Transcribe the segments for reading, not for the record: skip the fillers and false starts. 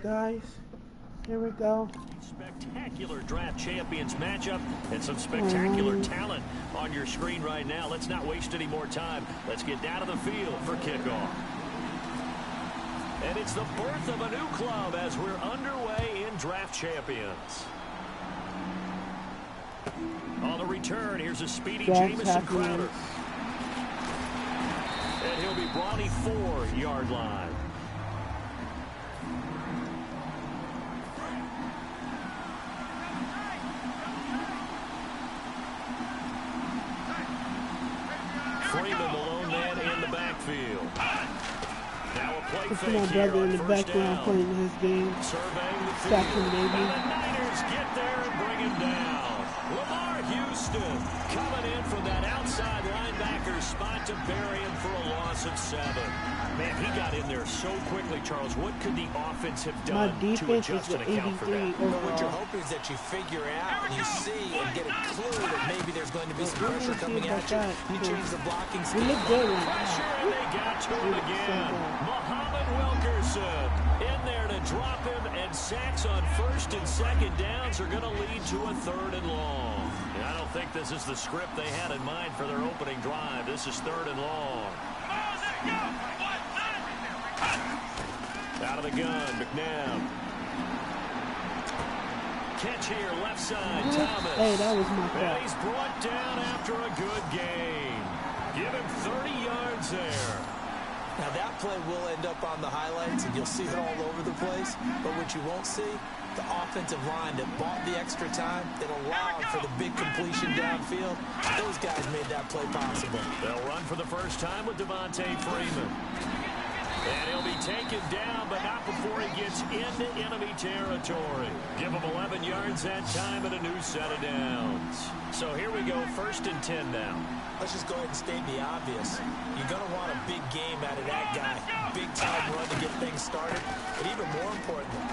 guys. Here we go. Spectacular draft champions matchup and some spectacular talent on your screen right now. Let's not waste any more time. Let's get down to the field for kickoff. And it's the birth of a new club as we're underway in draft champions. On the return, here's a speedy Jamison Crowder. And he'll be brought 4-yard line. Freeman, the lone man in the backfield. Now a play fake my brother in the background playing his game. Surveying the field. And the Niners get there and bring him down. Lamar Houston coming in from that outside linebacker spot to bury him for a loss of 7. Man, he got in there so quickly, Charles. What could the offense have done to adjust and account for that? Well, what you're hoping is that you figure out and you see and get a clue that maybe there's going to be some pressure coming at you. You change the blocking scheme. Pressure, and they got to him again. Muhammad Wilkerson in there to drop him, and sacks on 1st and 2nd downs are going to lead to a 3rd and long. And I don't think this is the script they had in mind for their opening drive. This is 3rd and long. Out of the gun, McNabb. Catch here, left side, Thomas. Hey, that was my fault. And he's brought down after a good gain. Give him 30 yards there. Now that play will end up on the highlights, and you'll see it all over the place. But what you won't see, the offensive line that bought the extra time, that allowed for the big completion downfield, those guys made that play possible. They'll run for the first time with Devontae Freeman. And he'll be taken down, but not before he gets into enemy territory. Give him 11 yards that time and a new set of downs. So here we go, 1st and 10 now. Let's just go ahead and state the obvious. You're going to want a big game out of that guy. Big time run to get things started. But even more importantly,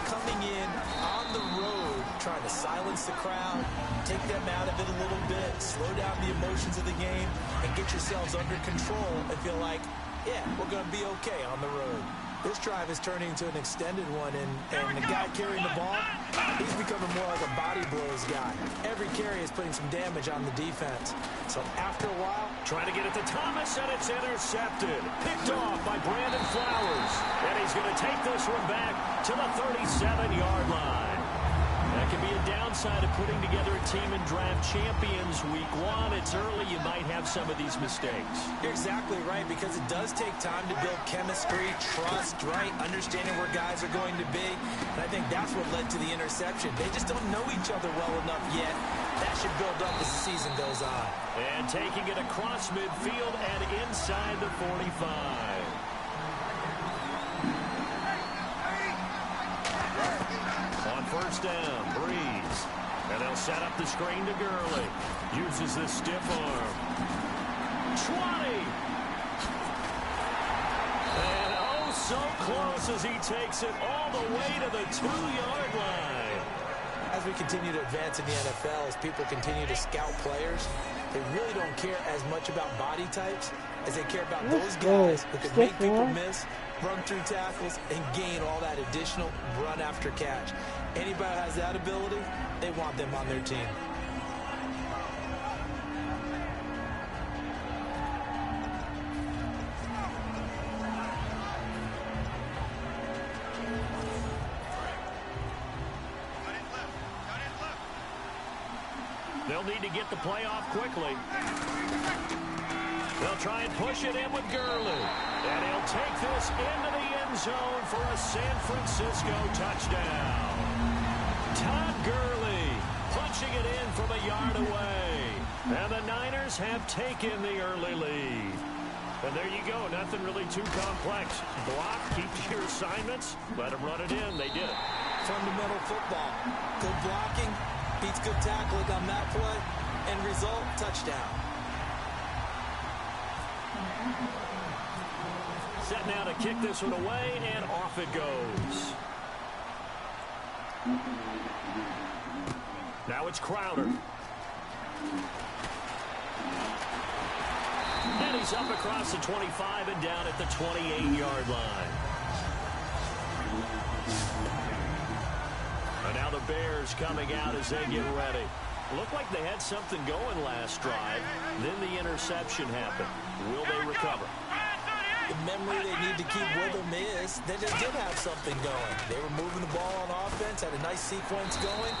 coming in on the road, trying to silence the crowd, take them out of it a little bit, slow down the emotions of the game, and get yourselves under control and feel like, yeah, we're going to be okay on the road. This drive is turning into an extended one, and the guy carrying the ball, he's becoming more like a body blows guy. Every carry is putting some damage on the defense. So after a while, trying to get it to Thomas, and it's intercepted. Picked off by Brandon Flowers. And he's going to take this one back to the 37-yard line. That can be a downside of putting together a team in draft champions week 1. It's early. You might have some of these mistakes. You're exactly right, because it does take time to build chemistry, trust, right? Understanding where guys are going to be. And I think that's what led to the interception. They just don't know each other well enough yet. That should build up as the season goes on. And taking it across midfield and inside the 45. On 1st down, Breeze. And they'll set up the screen to Gurley. Uses this stiff arm. 20. And oh, so close as he takes it all the way to the 2-yard line. As we continue to advance in the NFL, as people continue to scout players, they really don't care as much about body types as they care about those guys who can make people miss, run through tackles, and gain all that additional run after catch. Anybody who has that ability, they want them on their team. They'll need to get the play off quickly. They'll try and push it in with Gurley. And he'll take this into the end zone for a San Francisco touchdown. Todd Gurley punching it in from a yard away. And the Niners have taken the early lead. And there you go. Nothing really too complex. Block, keep to your assignments, let them run it in. They did it. Fundamental football. Good blocking beats good tackling on that play. End result, touchdown. Set now to kick this one away, and off it goes. Now it's Crowder. And he's up across the 25 and down at the 28-yard line. And now the Bears coming out as they get ready. Looked like they had something going last drive. Then the interception happened. Will they recover? The memory they need to keep with them is they just did have something going. They were moving the ball on offense, had a nice sequence going.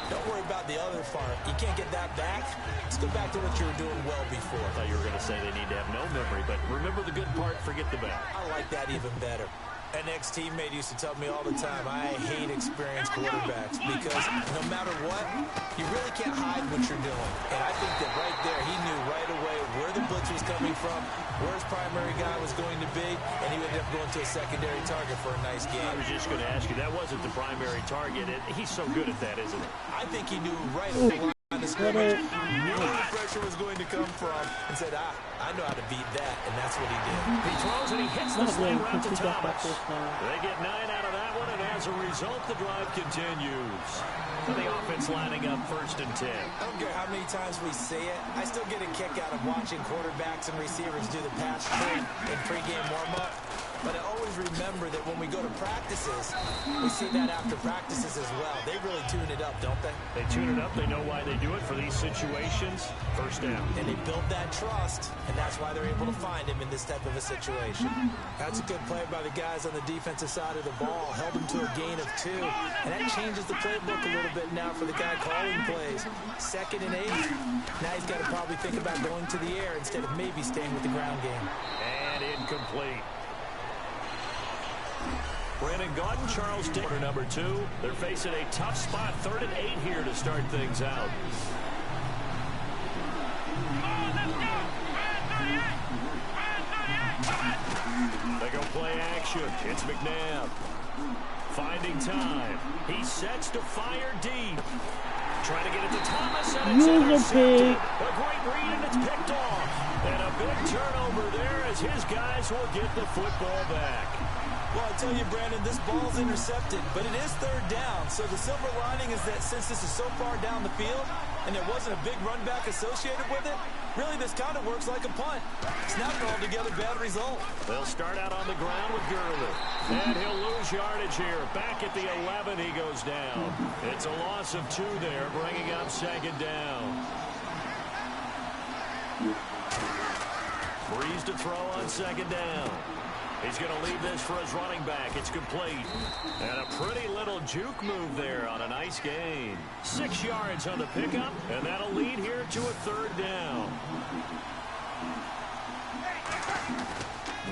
Don't worry about the other part. You can't get that back. Let's go back to what you were doing well before. I thought you were going to say they need to have no memory, but remember the good part, forget the bad. I like that even better. An ex-teammate used to tell me all the time, I hate experienced quarterbacks because no matter what, you really can't hide what you're doing. And I think that right there, he knew right away where the blitz was coming from, where his primary guy was going to be, and he would end up going to a secondary target for a nice game. I was just going to ask you, that wasn't the primary target. He's so good at that, isn't he? I think he knew right away. The scrimmage, knew where the pressure was going to come from, and said, I know how to beat that, and that's what he did. He throws and he hits the sling route to Thomas. They get 9 out of that one, and as a result, the drive continues. And the offense lining up 1st and 10. I don't care how many times we say it, I still get a kick out of watching quarterbacks and receivers do the pass in pregame warm-up. But I always remember that when we go to practices, we see that after practices as well. They really tune it up, don't they? They tune it up. They know why they do it for these situations. 1st down. And they build that trust, and that's why they're able to find him in this type of a situation. That's a good play by the guys on the defensive side of the ball. Held him to a gain of 2. And that changes the playbook a little bit now for the guy calling plays. 2nd and 8. Now he's got to probably think about going to the air instead of maybe staying with the ground game. And incomplete. Brandon Gaudin, Charles Taylor, number 2. They're facing a tough spot, 3rd and 8 here to start things out. They go play action. It's McNabb. Finding time. He sets to fire deep. Trying to get it to Thomas, and it's intercepted. A great read, and it's picked off. And a big turnover there as his guys will get the football back. Well, I tell you, Brandon, this ball's intercepted, but it is 3rd down. So the silver lining is that since this is so far down the field and there wasn't a big run back associated with it, really this kind of works like a punt. It's not an altogether bad result. They'll start out on the ground with Gurley. And he'll lose yardage here. Back at the 11, he goes down. It's a loss of 2 there, bringing up 2nd down. Breeze to throw on 2nd down. He's going to leave this for his running back. It's complete. And a pretty little juke move there on a nice gain. 6 yards on the pickup, and that'll lead here to a 3rd down.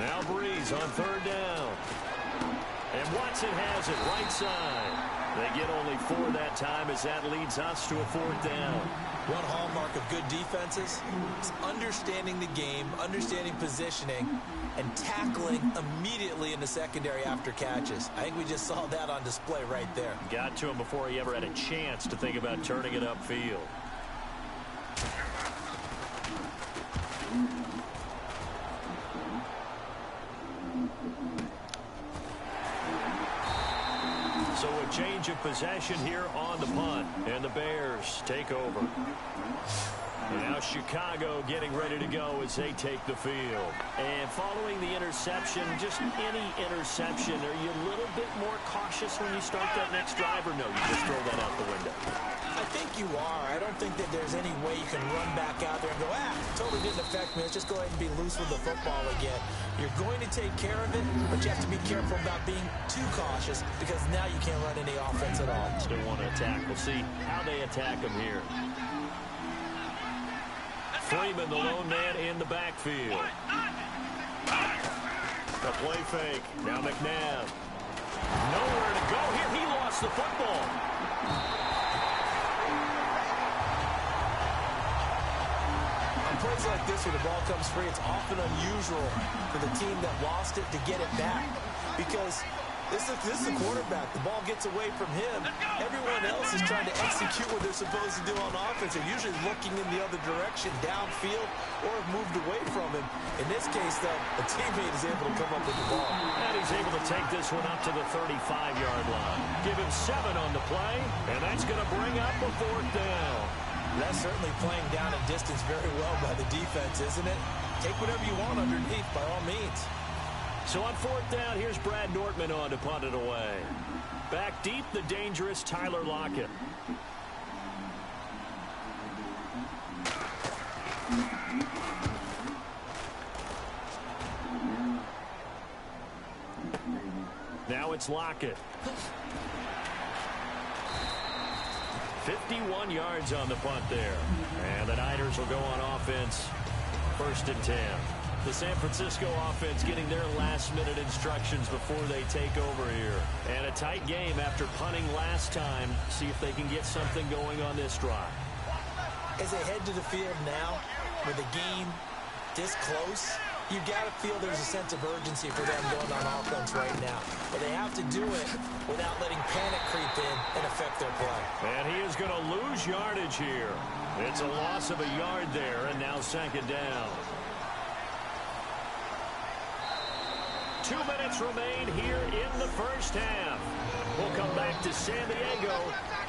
Now Breeze on 3rd down. And Watson has it right side. They get only 4 that time as that leads us to a 4th down. One hallmark of good defenses is understanding the game, understanding positioning, and tackling immediately in the secondary after catches. I think we just saw that on display right there. Got to him before he ever had a chance to think about turning it upfield. So a change of possession here on the punt, and the Bears take over. And now Chicago getting ready to go as they take the field. And following the interception, just any interception, are you a little bit more cautious when you start that next drive, or no, you just throw that out the window? I think you are. I don't think that there's any way you can run back out there and go, totally didn't affect me. Let's just go ahead and be loose with the football again. You're going to take care of it, but you have to be careful about being too cautious because now you can't run any offense at all. Still want to attack. We'll see how they attack them here. Freeman, the lone man in the backfield. The play fake. Now McNabb. Nowhere to go here. He lost the football. On plays like this where the ball comes free, it's often unusual for the team that lost it to get it back because this is a quarterback. The ball gets away from him. Everyone else is trying to execute what they're supposed to do on offense. They're usually looking in the other direction, downfield, or have moved away from him. In this case, though, a teammate is able to come up with the ball. And he's able to take this one up to the 35-yard line. Give him 7 on the play, and that's going to bring up a 4th down. That's certainly playing down in distance very well by the defense, isn't it? Take whatever you want underneath, by all means. So on fourth down, here's Brad Nortman on to punt it away. Back deep, the dangerous Tyler Lockett. Now it's Lockett. 51 yards on the punt there. And the Niners will go on offense. 1st and 10. The San Francisco offense getting their last-minute instructions before they take over here. And a tight game after punting last time. See if they can get something going on this drive. As they head to the field now, with the game this close, you got to feel there's a sense of urgency for them going on offense right now. But they have to do it without letting panic creep in and affect their play. And he is going to lose yardage here. It's a loss of a yard there, and now 2nd down. 2 minutes remain here in the first half. We'll come back to San Diego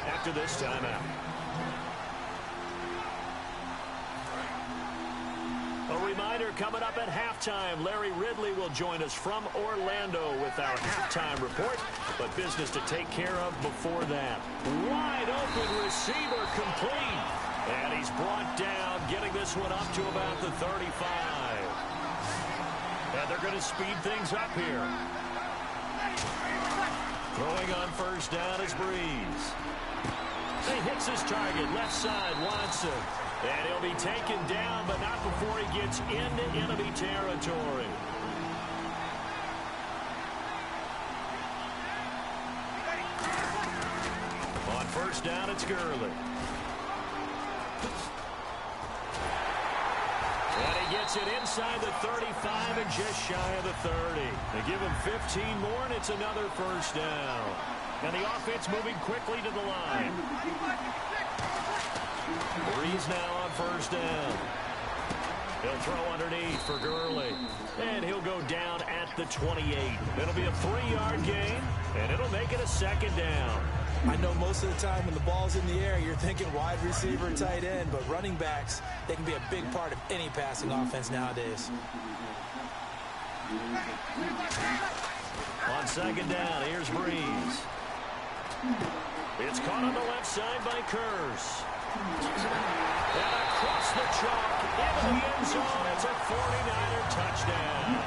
after this timeout. A reminder, coming up at halftime, Larry Ridley will join us from Orlando with our halftime report. But business to take care of before that. Wide open receiver complete. And he's brought down, getting this one up to about the 35. And they're going to speed things up here. Throwing on 1st down is Breeze. He hits his target, left side, Watson. And he'll be taken down, but not before he gets into enemy territory. On 1st down, it's Gurley. And he gets it inside the 35 and just shy of the 30. They give him 15 more, and it's another 1st down. And the offense moving quickly to the line. Breeze now on 1st down. He'll throw underneath for Gurley. And he'll go down at the 28. It'll be a 3-yard gain, and it'll make it a 2nd down. I know most of the time when the ball's in the air, you're thinking wide receiver, tight end, but running backs, they can be a big part of any passing offense nowadays. On 2nd down, here's Breeze. It's caught on the left side by Kurz. And across the chalk into the end zone. It's a 49er touchdown.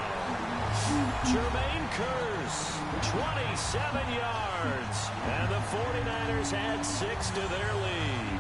Jermaine Kurz, 27 yards. And the 49ers add 6 to their lead.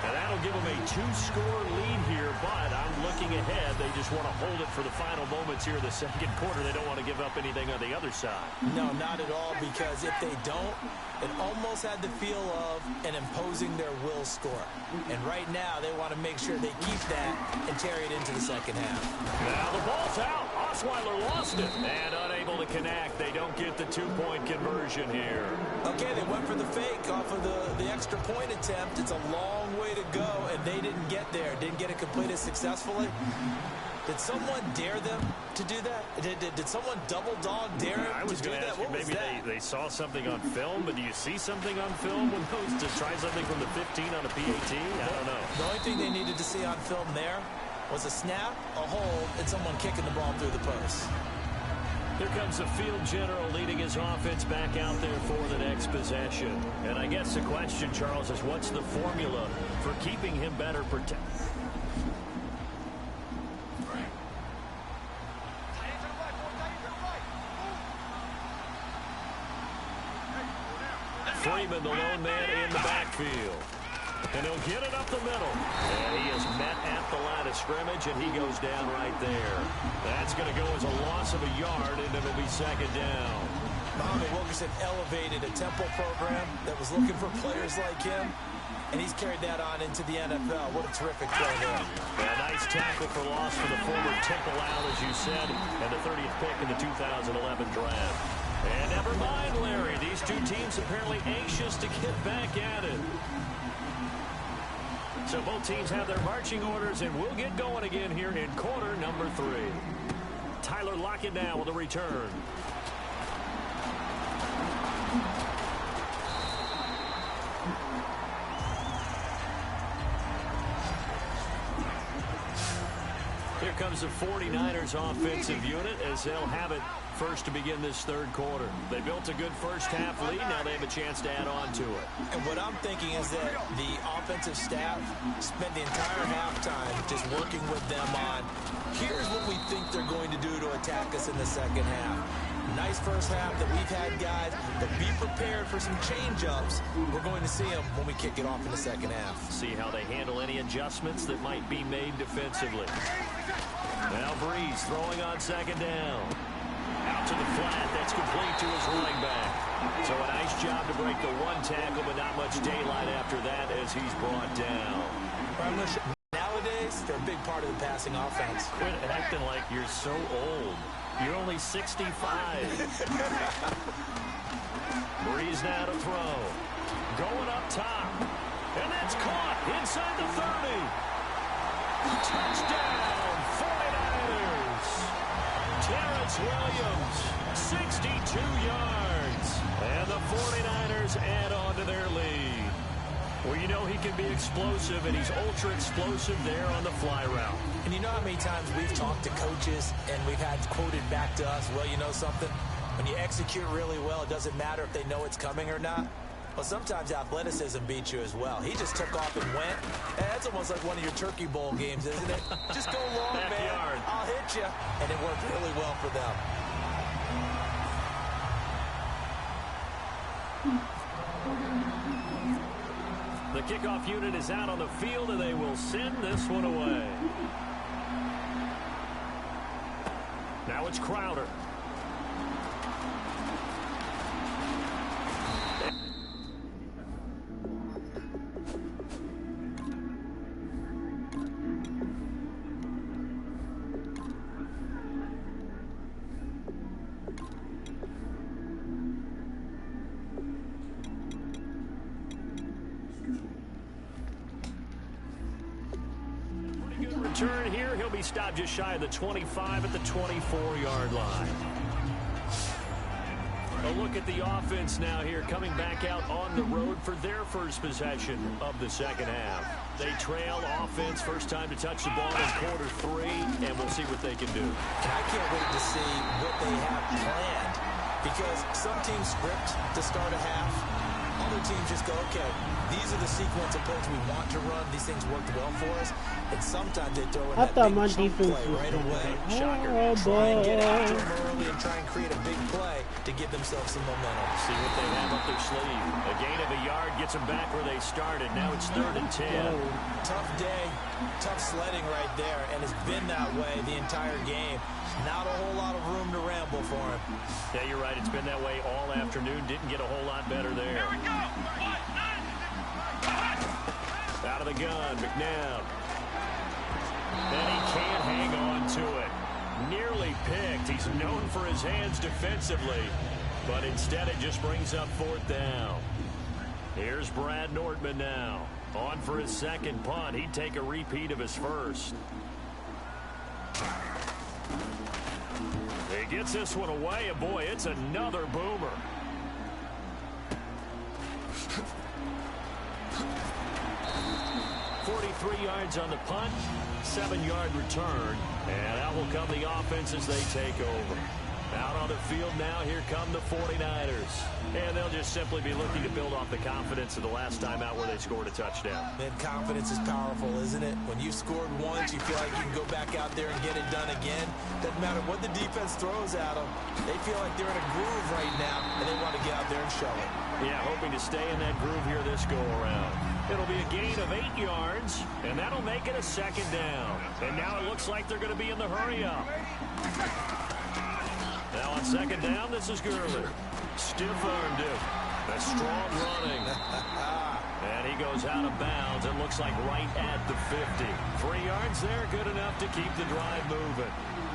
And that'll give them a 2-score lead here, but I'm looking ahead. They just want to hold it for the final moments here in the 2nd quarter. They don't want to give up anything on the other side. No, not at all, because if they don't, it almost had the feel of an imposing their will score. And right now, they want to make sure they keep that and carry it into the 2nd half. Now the ball's out. Osweiler lost it and unable to connect. They don't get the 2-point conversion here. Okay, they went for the fake off of the extra point attempt. It's a long way to go, and they didn't get there. Didn't get it completed successfully. Did someone dare them to do that? Did someone double dog dare them I was to do going to that? ask you, maybe they saw something on film, but do you see something on film with those to try something from the 15 on a PAT? I don't know. The only thing they needed to see on film there was a snap, a hold, and someone kicking the ball through the post. Here comes the field general leading his offense back out there for the next possession. And I guess the question, Charles, is what's the formula for keeping him better protected? Freeman, the lone man in the backfield. And he'll get it up the middle. And he is met at the line of scrimmage, and he goes down right there. That's going to go as a loss of a yard, and it'll be 2nd down. Muhammad Wilkerson elevated a Temple program that was looking for players like him, and he's carried that on into the NFL. What a terrific play there. A nice tackle for loss for the former Temple out, as you said, and the 30th pick in the 2011 draft. And never mind, Larry. These two teams apparently anxious to get back at it. So both teams have their marching orders, and we'll get going again here in quarter number 3. Tyler Lockett now with a return. Here comes the 49ers offensive unit as they'll have it first to begin this third quarter. They built a good first-half lead. Now they have a chance to add on to it. And what I'm thinking is that the offensive staff spent the entire halftime just working with them on, here's what we think they're going to do to attack us in the second half. Nice first half that we've had, guys, but be prepared for some change-ups. We're going to see them when we kick it off in the second half. See how they handle any adjustments that might be made defensively. Now Breeze throwing on second down. Out to the flat. That's complete to his running back. So a nice job to break the one tackle, but not much daylight after that as he's brought down. Nowadays, they're a big part of the passing offense. Quit acting like you're so old. You're only 65. Breeze now to throw. Going up top. And that's caught inside the 30. Touchdown, 49ers. Terrence Williams, 62 yards. And the 49ers add on to their lead. Well, you know he can be explosive, and he's ultra-explosive there on the fly route. And you know how many times we've talked to coaches, and we've had quoted back to us, well, you know something? When you execute really well, it doesn't matter if they know it's coming or not. Well, sometimes athleticism beats you as well. He just took off and went. And that's almost like one of your Turkey Bowl games, isn't it? Just go long, man. I'll hit you. And it worked really well for them. The kickoff unit is out on the field, and they will send this one away. Now it's Crowder. Turn here, he'll be stopped just shy of the 25 at the 24-yard line. A look at the offense now here, coming back out on the road for their first possession of the second half. They trail offense, first time to touch the ball in quarter 3, and we'll see what they can do. I can't wait to see what they have planned, because some teams script to start a half. Other teams just go, okay, these are the sequence of plays we want to run. These things worked well for us. And sometimes they throw in that big chunk play right away. Shocker. Try and get after them early and try and create a big play to give themselves some momentum. See what they have up their sleeve. A gain of a yard gets them back where they started. Now it's 3rd and 10. Tough day, tough sledding right there, and it's been that way the entire game. Not a whole lot of room to ramble for him. Yeah, you're right. It's been that way all afternoon. Didn't get a whole lot better there. Here we go. Out of the gun, McNabb. And he can't hang on to it. Nearly picked. He's known for his hands defensively, but instead it just brings up 4th down. Here's Brad Nordman now. On for his second punt. He'd take a repeat of his first. He gets this one away, and boy, it's another boomer. .43 yards on the punt, 7-yard return, and out will come the offense as they take over. Out on the field now, here come the 49ers. And they'll just simply be looking to build off the confidence of the last time out where they scored a touchdown. And confidence is powerful, isn't it? When you've scored once, you feel like you can go back out there and get it done again. Doesn't matter what the defense throws at them. They feel like they're in a groove right now, and they want to get out there and show it. Yeah, hoping to stay in that groove here this go-around. It'll be a gain of 8 yards, and that'll make it a 2nd down. And now it looks like they're going to be in the hurry-up. Now on 2nd down, this is Gurley. Stiff-armed him. That's strong running. And he goes out of bounds. It looks like right at the 50. 3 yards there, good enough to keep the drive moving.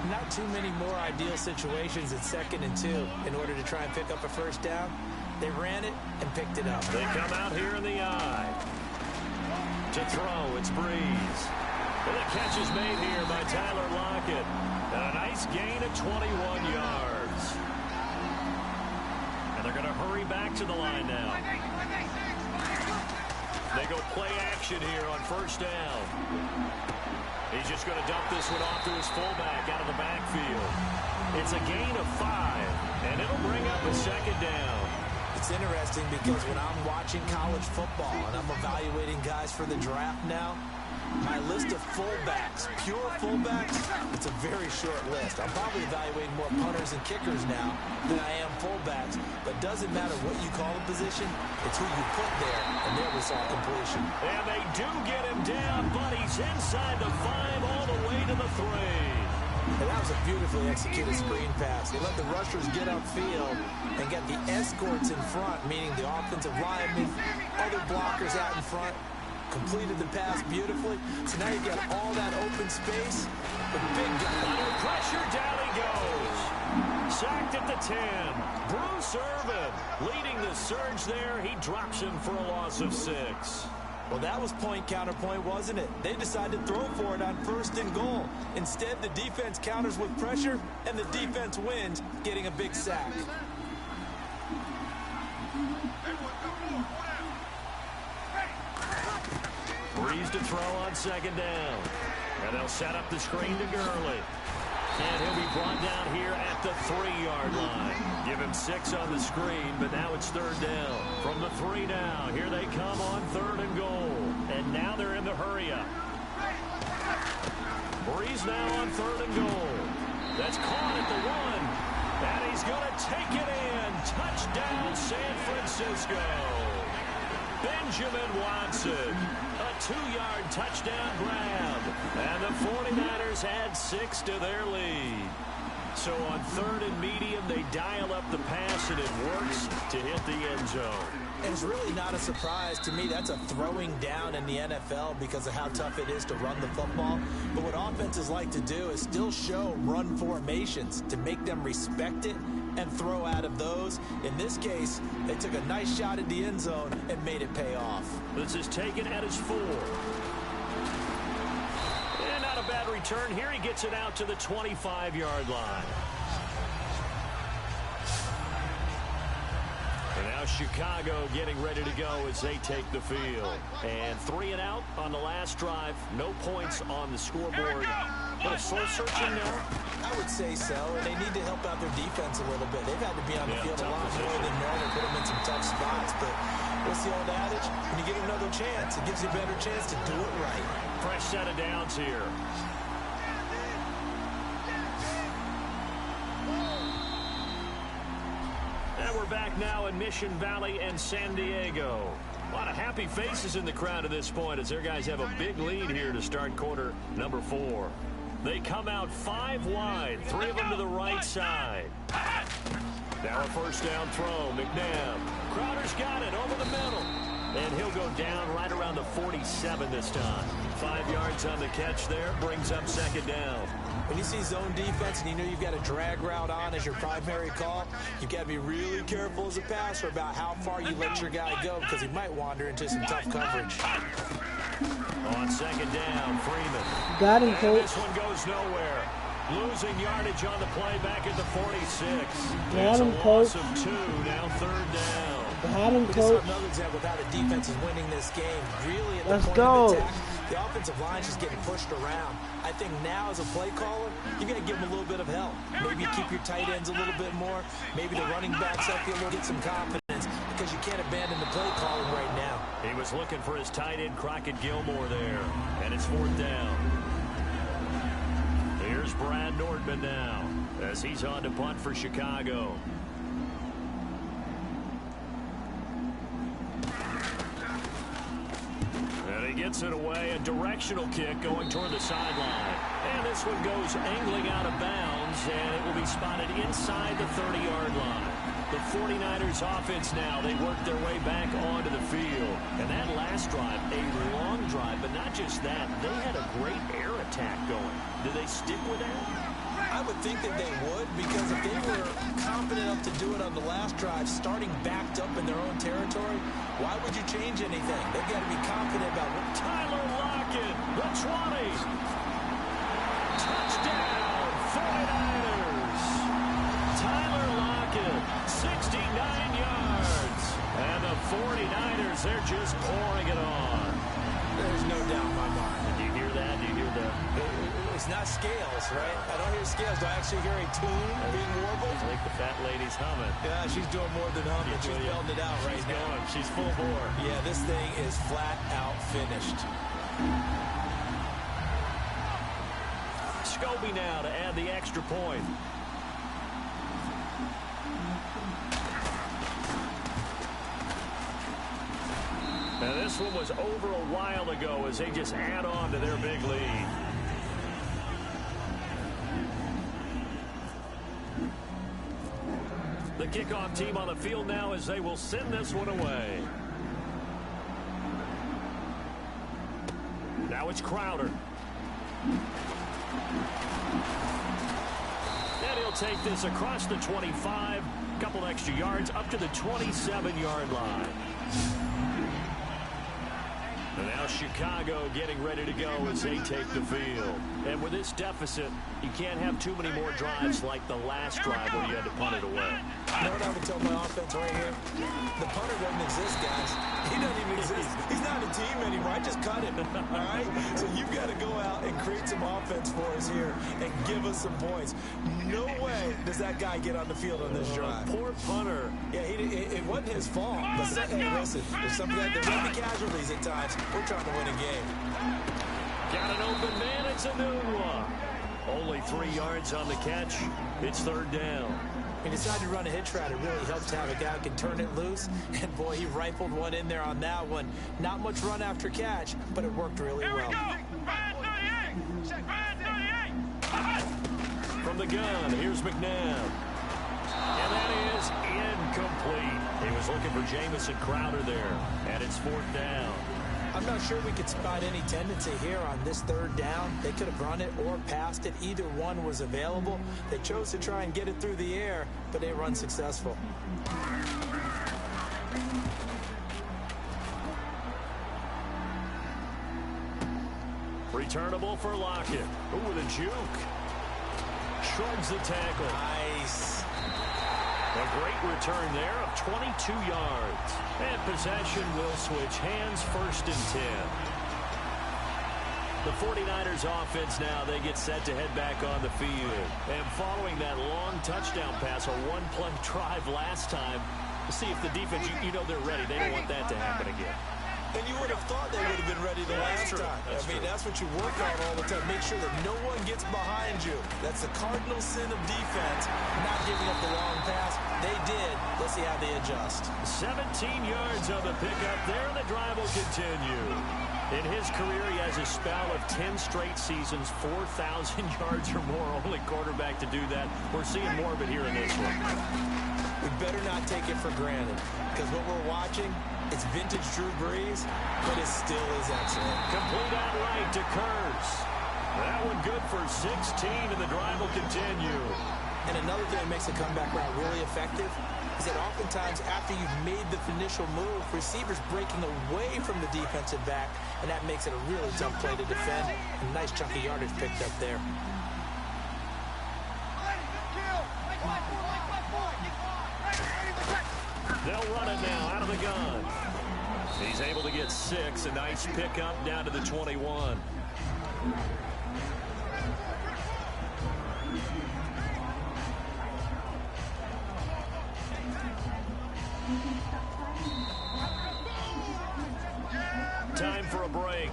Not too many more ideal situations at 2nd and 2 in order to try and pick up a first down. They ran it and picked it up. They come out here in the eye. To throw, it's Breeze. And the catch is made here by Tyler Lockett. A nice gain of 21 yards. And they're going to hurry back to the line now. They go play action here on 1st down. He's just going to dump this one off to his fullback out of the backfield. It's a gain of 5, and it'll bring up a second down. It's interesting because when I'm watching college football and I'm evaluating guys for the draft now, my list of fullbacks, pure fullbacks, it's a very short list. I'm probably evaluating more punters and kickers now than I am fullbacks. But it doesn't matter what you call a position, it's who you put there, and there we saw completion. And they do get him down, but he's inside the 5 all the way to the 3. And that was a beautifully executed screen pass. They let the rushers get upfield and get the escorts in front, meaning the offensive linemen, other blockers out in front, completed the pass beautifully. So now you got all that open space. The big guy. Under pressure, down he goes. Sacked at the 10. Bruce Irvin leading the surge there. He drops him for a loss of 6. Well, that was point counterpoint, wasn't it? They decided to throw for it on 1st and goal. Instead, the defense counters with pressure, and the defense wins, getting a big sack. Breeze to throw on 2nd down. And they'll set up the screen to Gurley. And he'll be brought down here at the 3-yard line. Give him 6 on the screen, but now it's 3rd down. From the 3 now, here they come on 3rd and goal. And now they're in the hurry-up. Breeze now on 3rd and goal. That's caught at the 1. And he's going to take it in. Touchdown, San Francisco. Benjamin Watson. A 2-yard touchdown grab. And the 49ers add 6 to their lead. So on 3rd and medium, they dial up the pass, and it works to hit the end zone. And it's really not a surprise to me. That's a throwing down in the NFL because of how tough it is to run the football. But what offenses like to do is still show run formations to make them respect it and throw out of those. In this case, they took a nice shot at the end zone and made it pay off. This is taken at his 4. And not a bad return here. He gets it out to the 25-yard line. And now Chicago getting ready to go as they take the field. And 3 and out on the last drive. No points on the scoreboard. But a soul searching now? I would say so, and they need to help out their defense a little bit. They've had to be on the field a lot more than normal, put them in some tough spots. But what's the old adage? When you get another chance, it gives you a better chance to do it right. Fresh set of downs here. And we're back now in Mission Valley and San Diego. A lot of happy faces in the crowd at this point as their guys have a big lead here to start quarter number 4. They come out 5 wide, 3 of them to the right side. Now a 1st down throw, McNabb. Crowder's got it over the middle. And he'll go down right around the 47 this time. 5 yards on the catch there, brings up 2nd down. When you see zone defense and you know you've got a drag route on as your primary call, you've got to be really careful as a passer about how far you let your guy go because he might wander into some tough coverage. On 2nd down, Freeman. Got him, coach. This one goes nowhere. Losing yardage on the play back at the 46. Got him, a coach. loss of 2, now 3rd down. Got him, This coach. is another example of how the defense is winning this game. Really at the Let's point go. of attack, the offensive line is just getting pushed around. I think now as a play caller, you got to give them a little bit of help. Maybe keep your tight ends a little bit more. Maybe the running backs help you a little, get some confidence because you can't abandon the play calling right now. He was looking for his tight end, Crockett Gilmore there. And it's 4th down. Here's Brad Nordman now as he's on to punt for Chicago. And he gets it away. A directional kick going toward the sideline. And this one goes angling out of bounds, and it will be spotted inside the 30-yard line. The 49ers offense now, they work their way back onto the field. And that last drive, a long drive, but not just that. They had a great air attack going. Do they stick with that? I would think that they would because if they were confident enough to do it on the last drive, starting backed up in their own territory, why would you change anything? They've got to be confident about what. Tyler Lockett, the 20. Touchdown, 49ers. Tyler Lockett, 69 yards. And the 49ers, they're just pouring it on. There's no doubt in my mind. You hear that? Do you hear the... It's not scales, right? I don't hear scales. Do I actually hear a tune being warbled? I think the fat lady's humming. Yeah, she's doing more than humming. She's belting it out right now. Going. She's full bore. Yeah, this thing is flat out finished. Scobie now to add the extra point. Now this one was over a while ago as they just add on to their big lead. The kickoff team on the field now as they will send this one away. Now it's Crowder. And he'll take this across the 25, a couple extra yards up to the 27-yard line. And now Chicago getting ready to go as they take the field. And with this deficit, you can't have too many more drives like the last drive where you had to punt it away. You know what I would tell my offense right here? The punter doesn't exist, guys. He doesn't even exist. He's not a team anymore. I just cut him, all right? So you've got to go out and create some offense for us here and give us some points. No way does that guy get on the field on this drive. Poor punter. Yeah, it wasn't his fault. But hey, listen, there's something that there will be casualties at times. We're trying to win a game. Got an open man. It's a new one. Only 3 yards on the catch. It's third down. He decided to run a hitch route. It really helps to have a guy who can turn it loose. And, boy, he rifled one in there on that one. Not much run after catch, but it worked really well. From the gun, here's McNabb. And that is incomplete. He was looking for Jamison Crowder there. And it's fourth down. I'm not sure we could spot any tendency here on this third down. They could have run it or passed it. Either one was available. They chose to try and get it through the air, but they run successful. Returnable for Lockett. Ooh, with a juke. Shrugs the tackle. Nice. A great return there of 22 yards. And possession will switch hands, first and 10. The 49ers offense now, they get set to head back on the field. And following that long touchdown pass, a one-play drive last time, to see if the defense, you know they're ready. They don't want that to happen again. And you would have thought they would have been ready the last time. That's what you work on all the time. Make sure that no one gets behind you. That's the cardinal sin of defense, not giving up the long pass. They did. Let's see how they adjust. 17 yards on the pickup there, and the drive will continue. In his career, he has a spell of 10 straight seasons, 4,000 yards or more. Only quarterback to do that. We're seeing more of it here in this one. We better not take it for granted, because what we're watching, it's vintage Drew Brees, but it still is excellent. Complete outright to Kurtz. That one good for 16, and the drive will continue. And another thing that makes the comeback route really effective is that oftentimes after you've made the initial move, receivers breaking away from the defensive back, and that makes it a really tough play to defend. A nice chunk of yardage picked up there. They'll run it now out of the gun. He's able to get 6. A nice pickup down to the 21. Time for a break.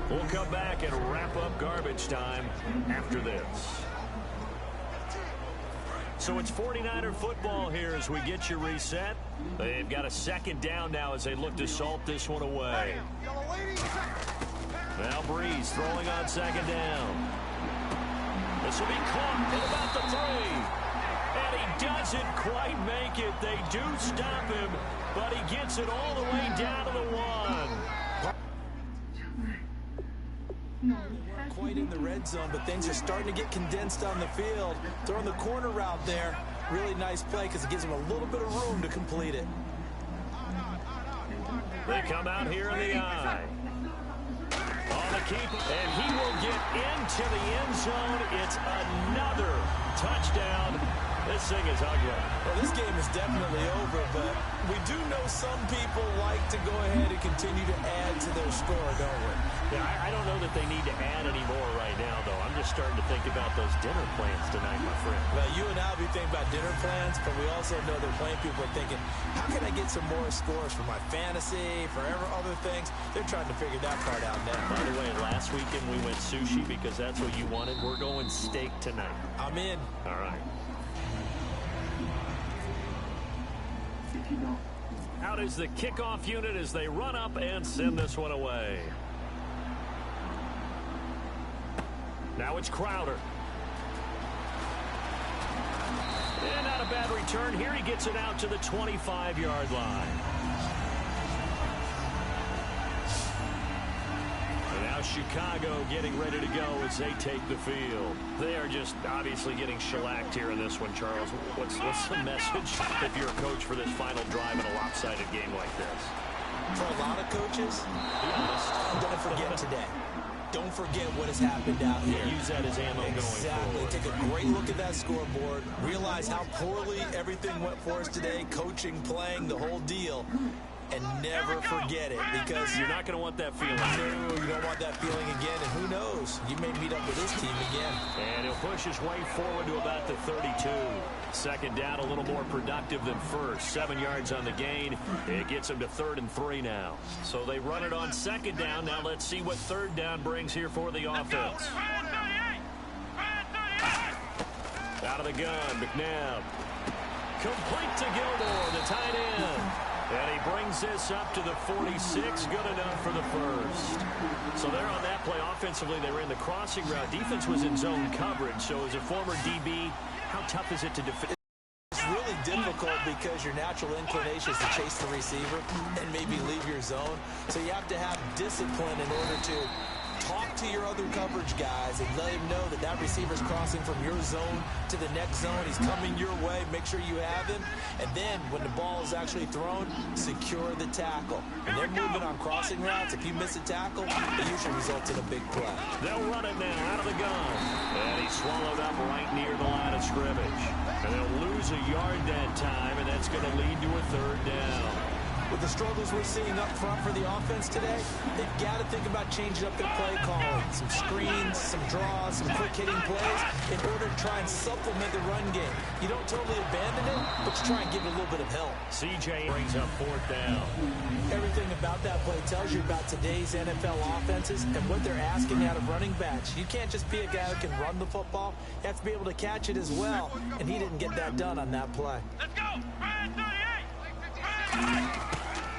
We'll come back and wrap up garbage time after this. So it's 49er football here as we get you reset. They've got a second down now as they look to salt this one away. Now Breeze throwing on second down. This will be caught at about the 3. And he doesn't quite make it. They do stop him, but he gets it all the way down to the 1. Quite in the red zone, but things are starting to get condensed on the field. Throwing the corner route there. Really nice play because it gives him a little bit of room to complete it. They come out here in the eye. On the keeper, and he will get into the end zone. It's another touchdown This thing is ugly. Well, this game is definitely over, but we do know some people like to go ahead and continue to add to their score, don't we? Yeah, I don't know that they need to add any more right now, though. I'm just starting to think about those dinner plans tonight, my friend. Well, you and I will be thinking about dinner plans, but we also know that plenty of people are thinking, how can I get some more scores for my fantasy, for other things? They're trying to figure that part out now. By the way, last weekend we went sushi because that's what you wanted. We're going steak tonight. I'm in. All right. Out is the kickoff unit as they run up and send this one away. Now it's Crowder. And not a bad return. Here he gets it out to the 25-yard line. And now Chicago getting ready to go as they take the field. They are just obviously getting shellacked here in this one, Charles. What's the message if you're a coach for this final drive in a lopsided game like this? For a lot of coaches, Be honest. don't forget today. Don't forget what has happened out here. Yeah, use that as ammo going forward. Take a great look at that scoreboard. Realize how poorly everything went for us today. Coaching, playing, the whole deal. And never forget it, because you're not going to want that feeling. No, you don't want that feeling again. And who knows? You may meet up with this team again. And he'll push his way forward to about the 32. Second down, a little more productive than first. 7 yards on the gain. It gets him to 3rd and 3 now. So they run it on second down. Now let's see what third down brings here for the offense. Out of the gun, McNabb. Complete to Gilmore, the tight end. And he brings this up to the 46. Good enough for the first. So they're on that play. Offensively, they ran the crossing route. Defense was in zone coverage. So as a former DB, how tough is it to defend? It's really difficult because your natural inclination is to chase the receiver and maybe leave your zone. So you have to have discipline in order to talk to your other coverage guys and let him know that that receiver's crossing from your zone to the next zone. He's coming your way. Make sure you have him. And then when the ball is actually thrown, secure the tackle. And they're moving on crossing routes. If you miss a tackle, it usually results in a big play. They'll run it now out of the gun. And he's swallowed up right near the line of scrimmage. And they'll lose a yard that time, and that's going to lead to a third down. With the struggles we're seeing up front for the offense today, they've got to think about changing up their play calling. Some screens, some draws, some quick-hitting plays in order to try and supplement the run game. You don't totally abandon it, but you try and give it a little bit of help. CJ brings up 4th down. Everything about that play tells you about today's NFL offenses and what they're asking out of running backs. You can't just be a guy who can run the football. You have to be able to catch it as well, and he didn't get that done on that play. Let's go! 38!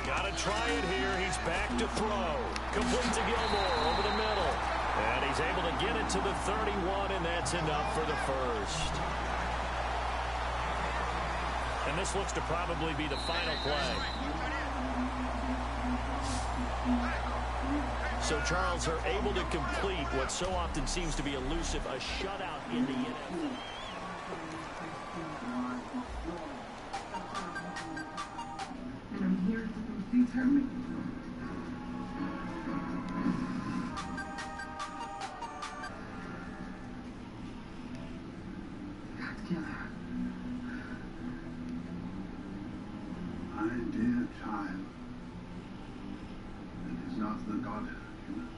Got to try it here. He's back to throw. Complete to Gilmore over the middle. And he's able to get it to the 31, and that's enough for the first. And this looks to probably be the final play. So, Charles, are able to complete what so often seems to be elusive, a shutout in the NFL. I'm here to determine. God killer. My dear child, it is not the God in